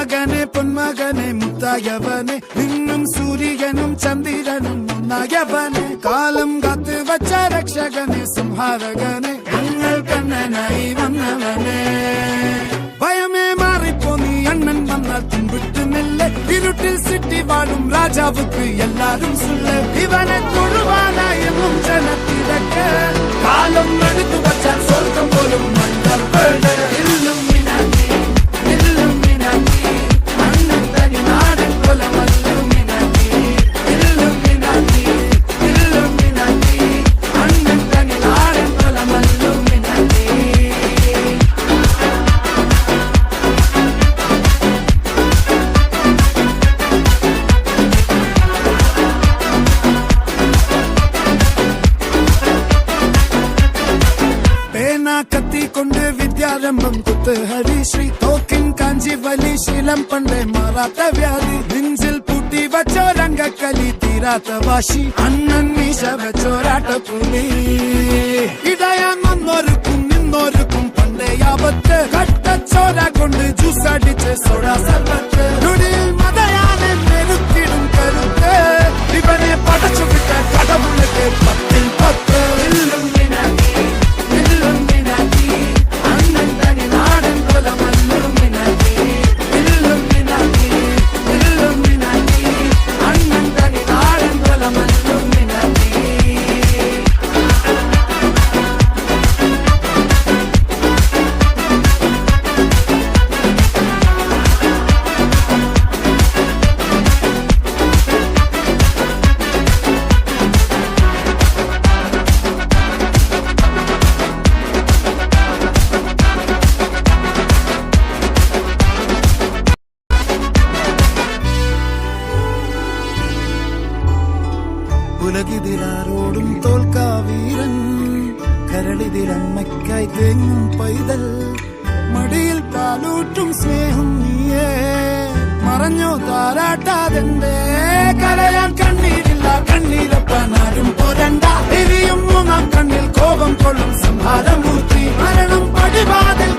പൊന്മകനെ പൊന്മകനെ മുത്തായവനെ നിന്നും സൂര്യനും ചന്ദ്രനും ഒന്നായവനെ കാലം കാത്ത് വച്ച രക്ഷകനെ സംഹാരകനെ ഞങ്ങൾ കണ്ണനായി വന്നവനെ ഭയമേ മാറിപ്പോ നീ അണ്ണൻ വന്നാൽ തുമ്പിട്ടുന്നില്ല ഇരുട്ടിൽ സിറ്റി വാഴും രാജാവുക്ക് എല്ലാരും സുല്ല ഇവനെ തൊഴുവാനായെന്നും ജനത്തിരക്ക് കാലം എടുത്തു വച്ചാൽ സ്വർഗം പോലും കത്തിക്കൊണ്ട് വിദ്യാരംഭം കുത്ത് ഹരിശ്രീ തോക്കിൻ കാഞ്ചി വലി ശീലം പണ്ടേ മാറാത്ത വ്യാധി നെഞ്ചിൽ പൂട്ടി വച്ചോരംഗക്കലി തീരാത്ത വാശി അണ്ണൻ മീശ വെച്ചോരാട്ടപ്പുലി ഇടയാൻ വന്നോർക്കും നിന്നോർക്കും പണ്ടേ ആപത്ത് കട്ടച്ചോര കൊണ്ട് ജ്യൂസ് അടിച്ച് സോഡാ സർബത്ത് നുടിയിൽ മതയാനെ മെരുത്തിടും കരുത്ത് ഇവനെ പടച്ചു വിട്ട കടവുളക്ക് 10 ൽ 10 ഉലകിതിലാരോടും തോൽക്കാവീരൻ കരളിതിലമ്മയ്ക്കായി തേങ്ങും പൈതൽ മടിയിൽ പാലൂട്ടും സ്നേഹം നീയേ മറഞ്ഞോ താരാട്ടാതെന്തേ കരയാൻ കണ്ണീരില്ല കണ്ണീരപ്പനാരും പോരണ്ട എരിയും മൂന്നാം കണ്ണിൽ കോപം കൊള്ളും സംഹാരമൂർത്തി മരണം പടിവാതിൽ